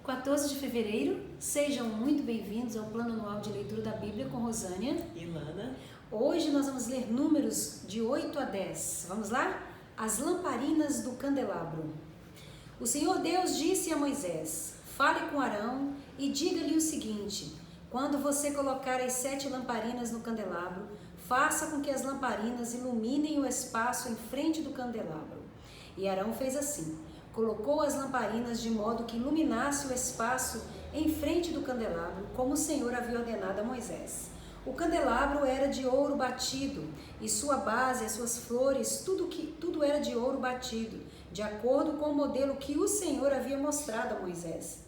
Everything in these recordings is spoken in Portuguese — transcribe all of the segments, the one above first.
14 de fevereiro, sejam muito bem-vindos ao Plano Anual de Leitura da Bíblia com Rosânia e Lana. Hoje nós vamos ler Números de 8 a 10. Vamos lá? As lamparinas do candelabro. O Senhor Deus disse a Moisés: fale com Arão e diga-lhe o seguinte: quando você colocar as 7 lamparinas no candelabro, faça com que as lamparinas iluminem o espaço em frente do candelabro. E Arão fez assim. Colocou as lamparinas de modo que iluminasse o espaço em frente do candelabro, como o Senhor havia ordenado a Moisés. O candelabro era de ouro batido, e sua base, as suas flores, tudo era de ouro batido, de acordo com o modelo que o Senhor havia mostrado a Moisés.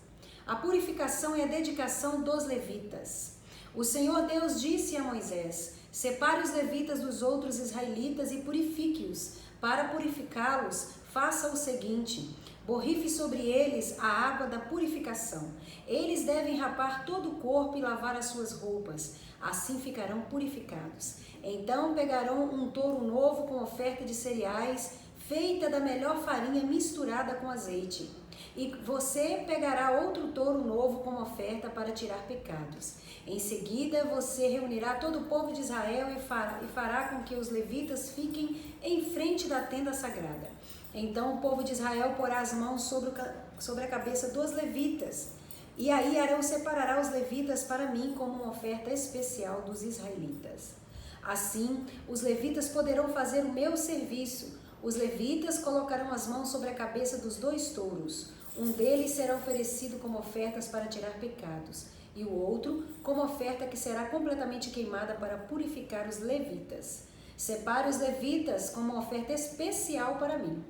A purificação e a dedicação dos levitas. O Senhor Deus disse a Moisés: separe os levitas dos outros israelitas e purifique-os. Para purificá-los, faça o seguinte: borrife sobre eles a água da purificação. Eles devem rapar todo o corpo e lavar as suas roupas. Assim ficarão purificados. Então pegarão um touro novo com oferta de cereais, feita da melhor farinha misturada com azeite. E você pegará outro touro novo como oferta para tirar pecados. Em seguida, você reunirá todo o povo de Israel e fará com que os levitas fiquem em frente da tenda sagrada. Então o povo de Israel porá as mãos sobre a cabeça dos levitas. E aí Arão separará os levitas para mim como uma oferta especial dos israelitas. Assim, os levitas poderão fazer o meu serviço. Os levitas colocarão as mãos sobre a cabeça dos 2 touros. Um deles será oferecido como ofertas para tirar pecados, e o outro como oferta que será completamente queimada para purificar os levitas. Separe os levitas como uma oferta especial para mim,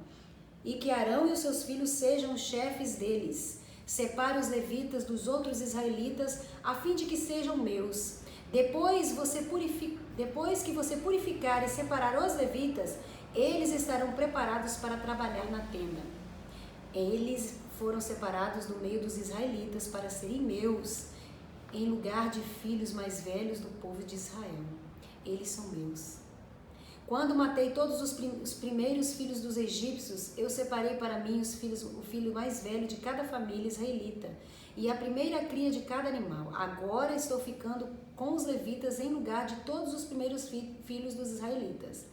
e que Arão e os seus filhos sejam os chefes deles. Separe os levitas dos outros israelitas, a fim de que sejam meus. Depois que você purificar e separar os levitas, eles estarão preparados para trabalhar na tenda. Eles foram separados do meio dos israelitas para serem meus, em lugar de filhos mais velhos do povo de Israel. Eles são meus. Quando matei todos os primeiros filhos dos egípcios, eu separei para mim o filho mais velho de cada família israelita e a primeira cria de cada animal. Agora estou ficando com os levitas em lugar de todos os primeiros filhos dos israelitas.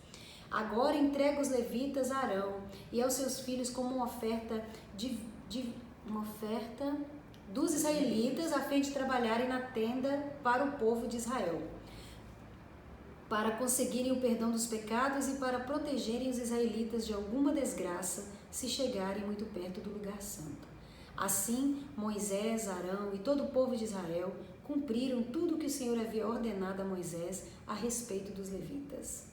Agora entrego os levitas a Arão e aos seus filhos como uma oferta dos israelitas, a fim de trabalharem na tenda para o povo de Israel, para conseguirem o perdão dos pecados e para protegerem os israelitas de alguma desgraça se chegarem muito perto do lugar santo. Assim, Moisés, Arão e todo o povo de Israel cumpriram tudo o que o Senhor havia ordenado a Moisés a respeito dos levitas.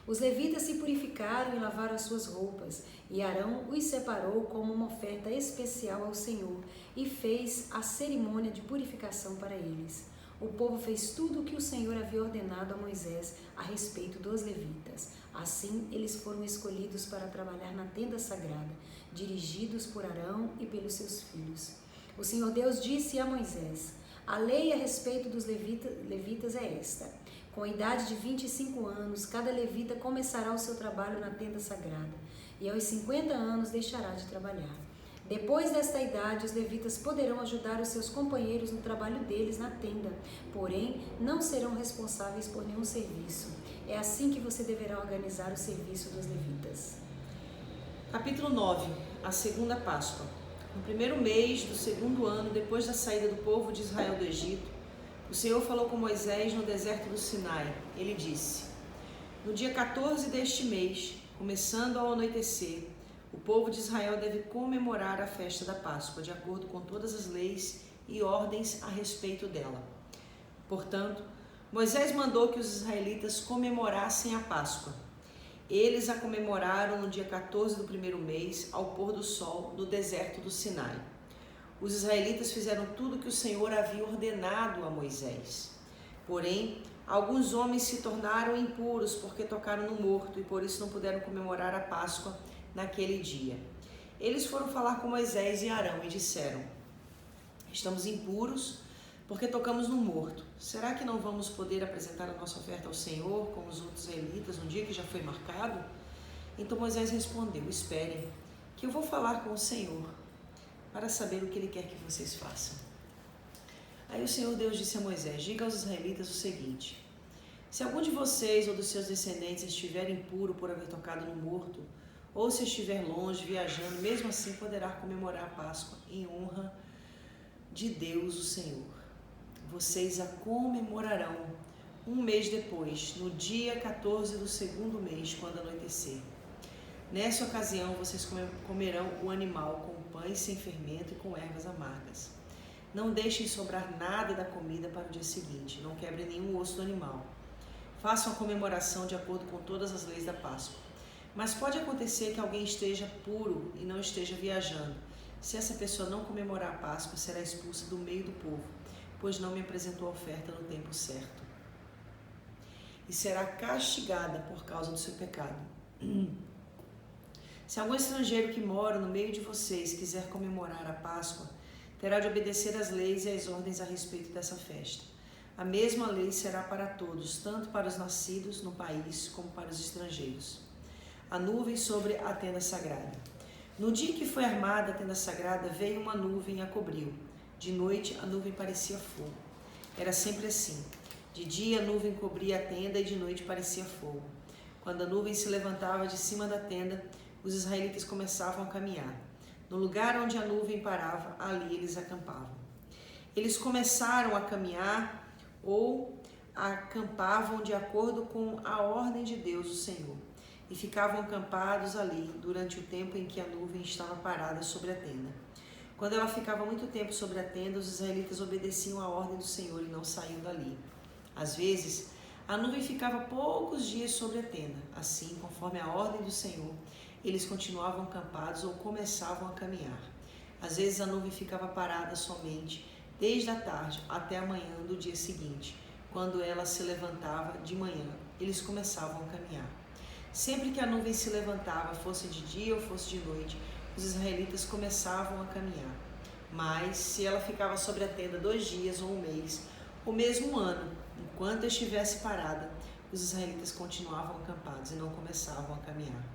Os levitas se purificaram e lavaram as suas roupas, e Arão os separou como uma oferta especial ao Senhor e fez a cerimônia de purificação para eles. O povo fez tudo o que o Senhor havia ordenado a Moisés a respeito dos levitas. Assim, eles foram escolhidos para trabalhar na tenda sagrada, dirigidos por Arão e pelos seus filhos. O Senhor Deus disse a Moisés: a lei a respeito dos levitas é esta: com a idade de 25 anos, cada levita começará o seu trabalho na tenda sagrada, e aos 50 anos deixará de trabalhar. Depois desta idade, os levitas poderão ajudar os seus companheiros no trabalho deles na tenda, porém não serão responsáveis por nenhum serviço. É assim que você deverá organizar o serviço dos levitas. Capítulo 9. A segunda Páscoa. No primeiro mês do 2º ano, depois da saída do povo de Israel do Egito, o Senhor falou com Moisés no deserto do Sinai. Ele disse: no dia 14 deste mês, começando ao anoitecer, o povo de Israel deve comemorar a festa da Páscoa, de acordo com todas as leis e ordens a respeito dela. Portanto, Moisés mandou que os israelitas comemorassem a Páscoa. Eles a comemoraram no dia 14 do primeiro mês, ao pôr do sol, no deserto do Sinai. Os israelitas fizeram tudo o que o Senhor havia ordenado a Moisés. Porém, alguns homens se tornaram impuros porque tocaram no morto e por isso não puderam comemorar a Páscoa naquele dia. Eles foram falar com Moisés e Arão e disseram: estamos impuros porque tocamos no morto. Será que não vamos poder apresentar a nossa oferta ao Senhor com os outros israelitas no dia que já foi marcado? Então Moisés respondeu: esperem, que eu vou falar com o Senhor. para saber o que Ele quer que vocês façam. Aí o Senhor Deus disse a Moisés: diga aos israelitas o seguinte: se algum de vocês ou dos seus descendentes estiver impuro por haver tocado no morto, ou se estiver longe, viajando, mesmo assim poderá comemorar a Páscoa em honra de Deus, o Senhor. Vocês a comemorarão um mês depois, no dia 14 do segundo mês, quando anoitecer. Nessa ocasião, vocês comerão o animal com pães sem fermento e com ervas amargas. Não deixem sobrar nada da comida para o dia seguinte. Não quebrem nenhum osso do animal. Façam a comemoração de acordo com todas as leis da Páscoa. Mas pode acontecer que alguém esteja puro e não esteja viajando. Se essa pessoa não comemorar a Páscoa, será expulsa do meio do povo, pois não me apresentou a oferta no tempo certo. E será castigada por causa do seu pecado. Se algum estrangeiro que mora no meio de vocês quiser comemorar a Páscoa, terá de obedecer às leis e às ordens a respeito dessa festa. A mesma lei será para todos, tanto para os nascidos no país como para os estrangeiros. A nuvem sobre a tenda sagrada. No dia que foi armada a tenda sagrada, veio uma nuvem e a cobriu. De noite, a nuvem parecia fogo. Era sempre assim. De dia, a nuvem cobria a tenda e de noite parecia fogo. Quando a nuvem se levantava de cima da tenda, os israelitas começavam a caminhar. No lugar onde a nuvem parava, ali eles acampavam. Eles começaram a caminhar ou acampavam de acordo com a ordem de Deus, o Senhor, e ficavam acampados ali durante o tempo em que a nuvem estava parada sobre a tenda. Quando ela ficava muito tempo sobre a tenda, os israelitas obedeciam à ordem do Senhor e não saíam dali. Às vezes, a nuvem ficava poucos dias sobre a tenda. Assim, conforme a ordem do Senhor, eles continuavam acampados ou começavam a caminhar. Às vezes, a nuvem ficava parada somente desde a tarde até a manhã do dia seguinte. Quando ela se levantava de manhã, eles começavam a caminhar. Sempre que a nuvem se levantava, fosse de dia ou fosse de noite, os israelitas começavam a caminhar. Mas, se ela ficava sobre a tenda 2 dias ou um mês, ou mesmo um ano, enquanto estivesse parada, os israelitas continuavam acampados e não começavam a caminhar.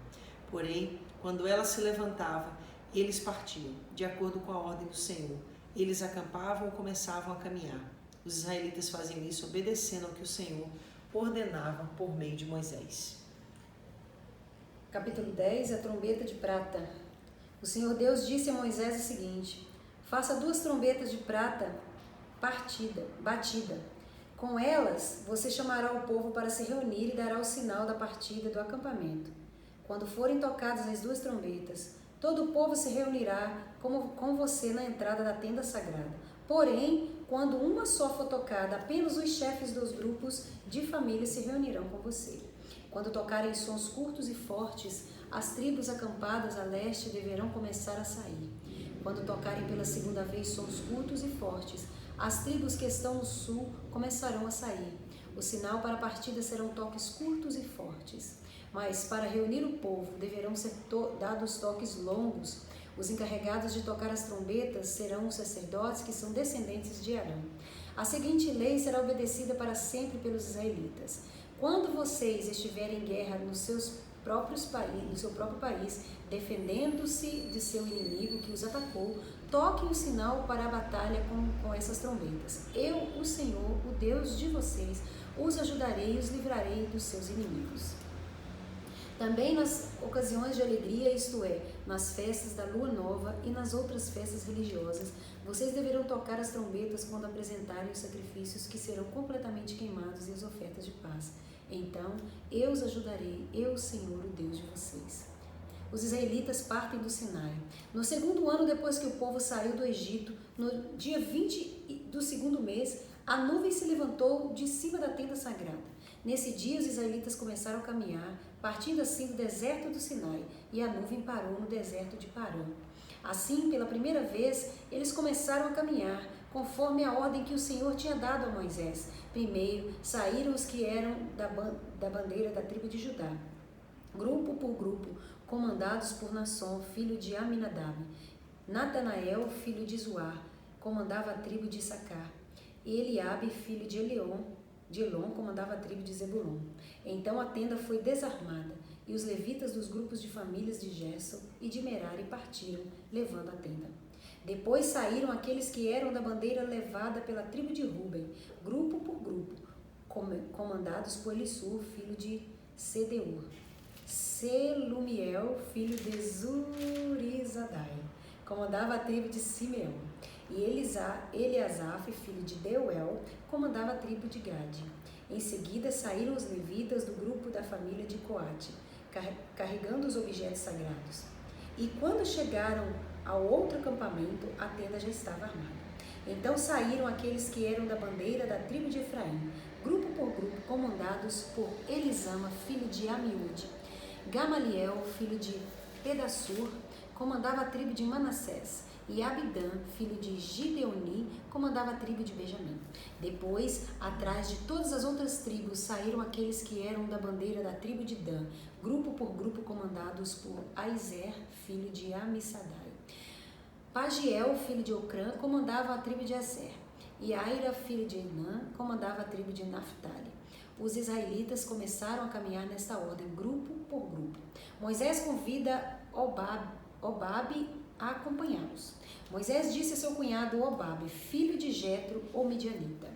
Porém, quando ela se levantava, eles partiam, de acordo com a ordem do Senhor. Eles acampavam ou começavam a caminhar. Os israelitas faziam isso obedecendo ao que o Senhor ordenava por meio de Moisés. Capítulo 10, a trombeta de prata. O Senhor Deus disse a Moisés o seguinte: faça 2 trombetas de prata batida. Com elas, você chamará o povo para se reunir e dará o sinal da partida do acampamento. Quando forem tocadas as 2 trombetas, todo o povo se reunirá com você na entrada da tenda sagrada. Porém, quando uma só for tocada, apenas os chefes dos grupos de família se reunirão com você. Quando tocarem sons curtos e fortes, as tribos acampadas a leste deverão começar a sair. Quando tocarem pela segunda vez sons curtos e fortes, as tribos que estão no sul começarão a sair. O sinal para a partida serão toques curtos e fortes. Mas para reunir o povo deverão ser dados toques longos. Os encarregados de tocar as trombetas serão os sacerdotes que são descendentes de Arão. A seguinte lei será obedecida para sempre pelos israelitas. Quando vocês estiverem em guerra no seu próprio país, defendendo-se de seu inimigo que os atacou, toquem o sinal para a batalha com essas trombetas. Eu, o Senhor, o Deus de vocês, os ajudarei e os livrarei dos seus inimigos. Também nas ocasiões de alegria, isto é, nas festas da lua nova e nas outras festas religiosas, vocês deverão tocar as trombetas quando apresentarem os sacrifícios que serão completamente queimados e as ofertas de paz. Então, eu os ajudarei, eu, Senhor, o Deus de vocês. Os israelitas partem do Sinai. No 2º ano depois que o povo saiu do Egito, no dia 20 do 2º mês, a nuvem se levantou de cima da tenda sagrada. Nesse dia, os israelitas começaram a caminhar, partindo assim do deserto do Sinai, e a nuvem parou no deserto de Parã. Assim, pela primeira vez, eles começaram a caminhar, conforme a ordem que o Senhor tinha dado a Moisés. Primeiro, saíram os que eram da bandeira da tribo de Judá, grupo por grupo, comandados por Nasson, filho de Aminadab. Natanael, filho de Zuar, comandava a tribo de Issacar. E Eliabe, filho de Elon, comandava a tribo de Zebulon. Então a tenda foi desarmada, e os levitas dos grupos de famílias de Gerson e de Merari partiram, levando a tenda. Depois saíram aqueles que eram da bandeira levada pela tribo de Ruben, grupo por grupo, comandados por Elisur, filho de Sedeur, Selumiel, filho de Zurizadai, comandava a tribo de Simeão, e Eliasaf, filho de Deuel, comandava a tribo de Gade. Em seguida saíram os levitas do grupo da família de Coate, carregando os objetos sagrados. E quando chegaram ao outro acampamento, a tenda já estava armada. Então saíram aqueles que eram da bandeira da tribo de Efraim, grupo por grupo, comandados por Elisama, filho de Amiúde. Gamaliel, filho de Pedassur, comandava a tribo de Manassés, e Abidã, filho de Gideoni, comandava a tribo de Benjamim. Depois, atrás de todas as outras tribos, saíram aqueles que eram da bandeira da tribo de Dan, grupo por grupo, comandados por Aizer, filho de Amissadai. Pagiel, filho de Ocrã, comandava a tribo de Aser, e Aira, filho de Enã, comandava a tribo de Naphtali. Os israelitas começaram a caminhar nesta ordem, grupo por grupo. Moisés convida Obabe a acompanhá-los. Moisés disse a seu cunhado Obabe, filho de Jetro, o midianita: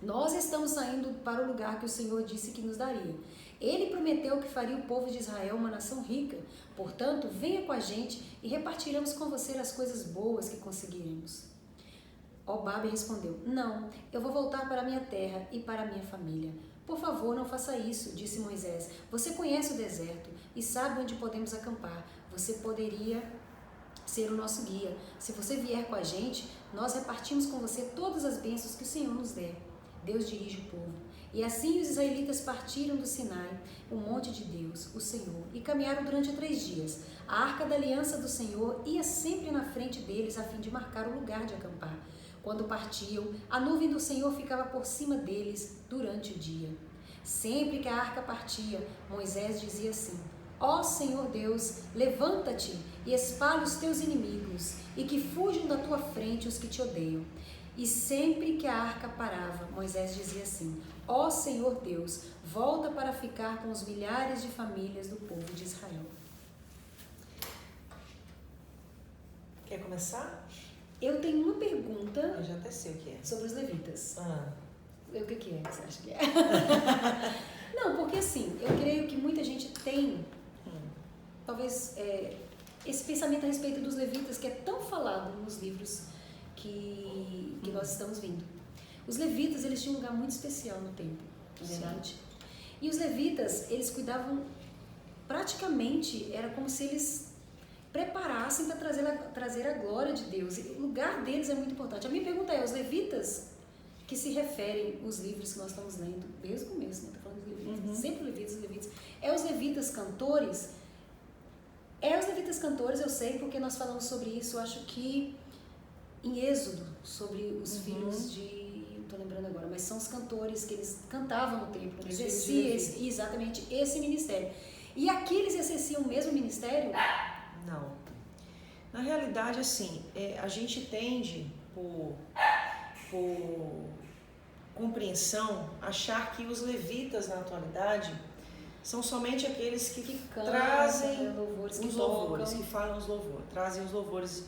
nós estamos saindo para o lugar que o Senhor disse que nos daria. Ele prometeu que faria o povo de Israel uma nação rica. Portanto, venha com a gente e repartiremos com você as coisas boas que conseguiremos. Obabe respondeu: não, eu vou voltar para a minha terra e para a minha família. Por favor, não faça isso, disse Moisés. Você conhece o deserto e sabe onde podemos acampar. Você poderia ser o nosso guia. Se você vier com a gente, nós repartimos com você todas as bênçãos que o Senhor nos der. Deus dirige o povo. E assim os israelitas partiram do Sinai, o monte de Deus, o Senhor, e caminharam durante 3 dias. A arca da aliança do Senhor ia sempre na frente deles a fim de marcar o lugar de acampar. Quando partiam, a nuvem do Senhor ficava por cima deles durante o dia. Sempre que a arca partia, Moisés dizia assim: ó Senhor Deus, levanta-te e espalha os teus inimigos, e que fujam da tua frente os que te odeiam. E sempre que a arca parava, Moisés dizia assim: ó Senhor Deus, volta para ficar com os milhares de famílias do povo de Israel. Quer começar? Eu tenho uma pergunta. Eu já até sei o que é. Sobre os levitas. O que é que você acha que é? Não, porque assim, eu creio que muita gente tem, talvez, esse pensamento a respeito dos levitas que é tão falado nos livros que nós estamos vendo. Os levitas, eles tinham um lugar muito especial no templo, na verdade. E os levitas, eles cuidavam, praticamente, era como se eles preparassem para trazer a glória de Deus. E o lugar deles é muito importante. A minha pergunta é, os levitas que se referem os livros que nós estamos lendo, desde o começo, né? Estou falando dos levitas, sempre levitas. É os levitas cantores? É os levitas cantores, eu sei, porque nós falamos sobre isso, eu acho que em Êxodo, sobre os filhos de... não estou lembrando agora, mas são os cantores que eles cantavam no templo, exerciam exatamente esse ministério. E aqui eles exerciam o mesmo ministério? Não. Na realidade, assim, a gente tende, por compreensão, achar que os levitas na atualidade são somente aqueles que trazem os louvores, que falam os louvores, trazem os louvores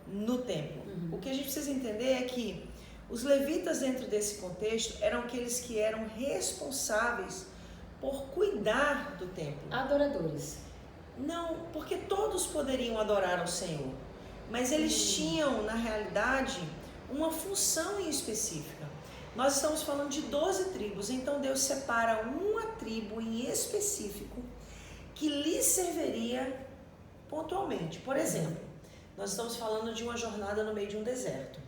no templo. O que a gente precisa entender é que os levitas, dentro desse contexto, eram aqueles que eram responsáveis por cuidar do templo. Adoradores. Não, porque todos poderiam adorar ao Senhor, mas eles tinham, na realidade, uma função em específica. Nós estamos falando de 12 tribos, então Deus separa uma tribo em específico que lhe serviria pontualmente. Por exemplo, nós estamos falando de uma jornada no meio de um deserto,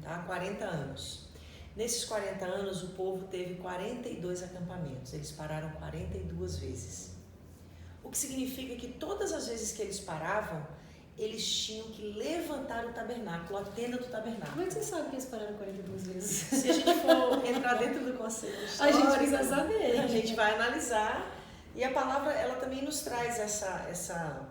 tá? 40 anos. Nesses 40 anos, o povo teve 42 acampamentos, eles pararam 42 vezes. O que significa que todas as vezes que eles paravam, eles tinham que levantar o tabernáculo, a tenda do tabernáculo. Como é que você sabe que eles pararam 42 vezes? Se a gente for entrar dentro do conceito histórico, a gente precisa saber. A gente vai analisar, e a palavra, ela também nos traz essa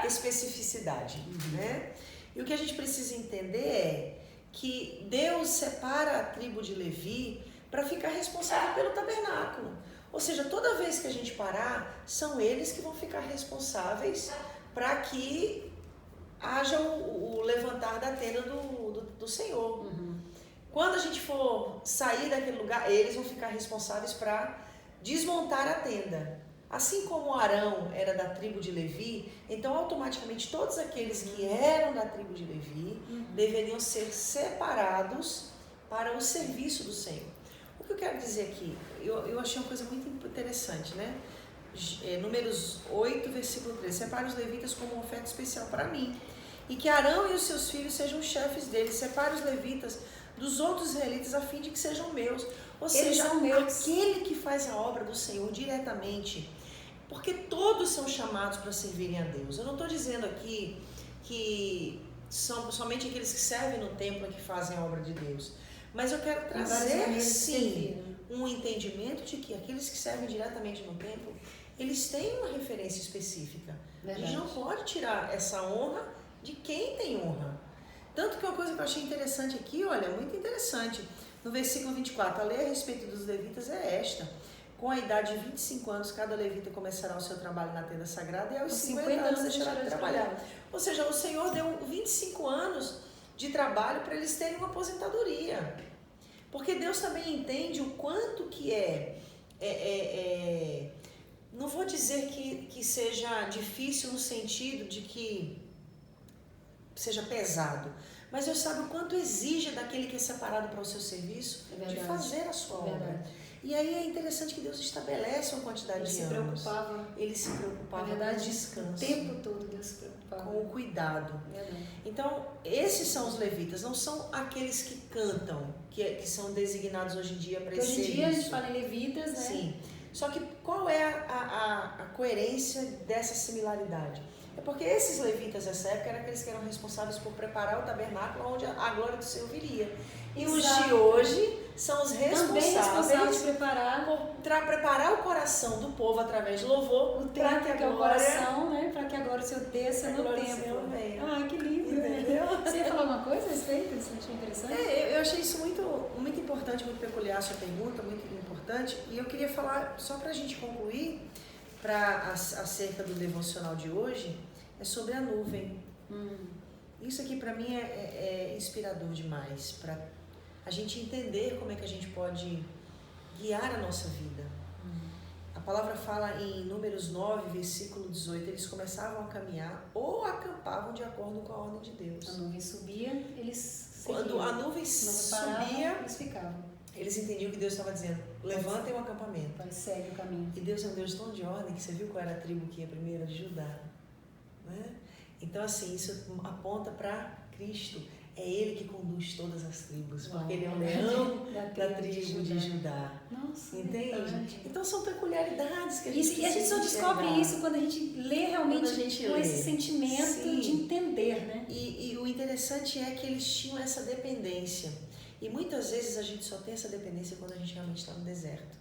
especificidade, né? E o que a gente precisa entender é que Deus separa a tribo de Levi para ficar responsável pelo tabernáculo. Ou seja, toda vez que a gente parar, são eles que vão ficar responsáveis para que haja o levantar da tenda do Senhor. Quando a gente for sair daquele lugar, eles vão ficar responsáveis para desmontar a tenda. Assim como Arão era da tribo de Levi, então automaticamente todos aqueles que eram da tribo de Levi deveriam ser separados para o serviço do Senhor. O que eu quero dizer aqui? Eu achei uma coisa muito interessante, né? Números 8, versículo 3. Separe os levitas como uma oferta especial para mim, e que Arão e os seus filhos sejam chefes deles. Separe os levitas dos outros israelitas a fim de que sejam meus. Ou seja, aquele que faz a obra do Senhor diretamente, porque todos são chamados para servirem a Deus. Eu não estou dizendo aqui que são somente aqueles que servem no templo que fazem a obra de Deus, mas eu quero trazer, sim, um entendimento de que aqueles que servem diretamente no templo, eles têm uma referência específica. Verdade. A gente não pode tirar essa honra de quem tem honra. Tanto que uma coisa que eu achei interessante aqui, olha, muito interessante, no versículo 24, a lei a respeito dos levitas é esta: com a idade de 25 anos, cada levita começará o seu trabalho na tenda sagrada e aos 50 anos deixará de trabalhar. Ou seja, o Senhor deu 25 anos de trabalho para eles terem uma aposentadoria. Porque Deus também entende o quanto que não vou dizer que seja difícil no sentido de que seja pesado, mas Deus sabe o quanto exige daquele que é separado para o seu serviço de fazer a sua obra. E aí é interessante que Deus estabelece uma quantidade de anos. Ele se preocupava com o descanso. O tempo todo Deus se preocupava. Com o cuidado. Então, esses são os levitas, não são aqueles que cantam, que são designados hoje em dia para esse serviço. Hoje em dia a gente fala em levitas, né? Sim. Só que qual é a coerência dessa similaridade? É porque esses levitas dessa época eram aqueles que eram responsáveis por preparar o tabernáculo onde a glória do Senhor viria. E os de hoje são os responsáveis por preparar o coração do povo através de louvor, para que a coração, né, para que a glória do Senhor desça no templo. Ah, que lindo, entendeu? Você ia falar alguma coisa a respeito? Você achou interessante? Eu achei isso muito importante, muito peculiar a sua pergunta, muito importante. E eu queria falar, só para a gente concluir, acerca do devocional de hoje, é sobre a nuvem. Isso aqui para mim é inspirador demais, para a gente entender como é que a gente pode guiar a nossa vida. A palavra fala em Números 9, versículo 18, eles começavam a caminhar ou acampavam de acordo com a ordem de Deus. A nuvem subia, eles seguiam. Quando a nuvem subia, eles ficavam. Eles entendiam que Deus estava dizendo: levantem o acampamento. Segue o caminho. E Deus é um Deus tão de ordem que você viu qual era a tribo que ia primeiro? De Judá. Né? Então, assim, isso aponta para Cristo. É Ele que conduz todas as tribos, porque Ele é o leão da tribo de Judá. Nossa, entende? Verdade. Então são peculiaridades que a gente E a gente só descobre isso quando a gente lê realmente com esse sentimento Sim. de entender, né? E o interessante é que eles tinham essa dependência. E muitas vezes a gente só tem essa dependência quando a gente realmente está no deserto.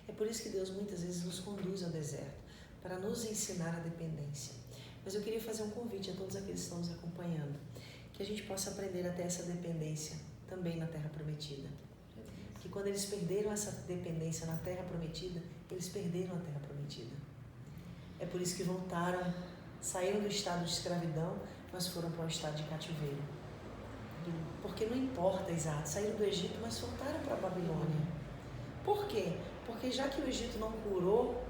É por isso que Deus muitas vezes nos conduz ao deserto, para nos ensinar a dependência. Mas eu queria fazer um convite a todos aqueles que estão nos acompanhando, que a gente possa aprender a ter essa dependência também na Terra Prometida. Que quando eles perderam essa dependência na Terra Prometida, eles perderam a Terra Prometida. É por isso que voltaram, saíram do estado de escravidão, mas foram para um estado de cativeiro. Porque não importa, exato, saíram do Egito, mas voltaram para a Babilônia. Por quê? Porque já que o Egito não curou,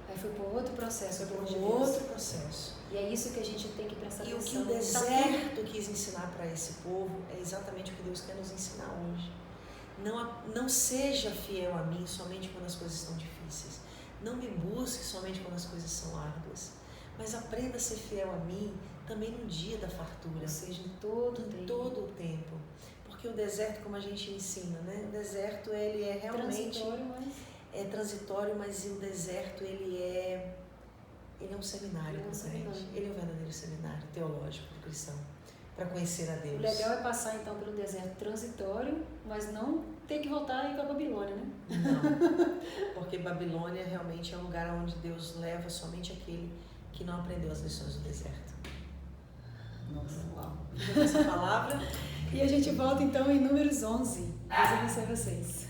aí foi por outro processo. Foi por outro processo. E é isso que a gente tem que prestar atenção. E o que o deserto quis ensinar para esse povo é exatamente o que Deus quer nos ensinar hoje. Não seja fiel a mim somente quando as coisas estão difíceis. Não me busque somente quando as coisas são árduas. Mas aprenda a ser fiel a mim também no dia da fartura. Ou seja, em todo o tempo. Porque o deserto, como a gente ensina, né? O deserto, ele é realmente... É transitório, mas o deserto, ele é um seminário para a gente. Ele é um verdadeiro seminário teológico do cristão, para conhecer a Deus. O legal é passar, então, pelo deserto transitório, mas não ter que voltar e ir para a Babilônia, né? Não, porque Babilônia realmente é um lugar onde Deus leva somente aquele que não aprendeu as lições do deserto. Nossa, uau! Essa palavra. E a gente volta, então, em Números 11. Deus abençoe vocês.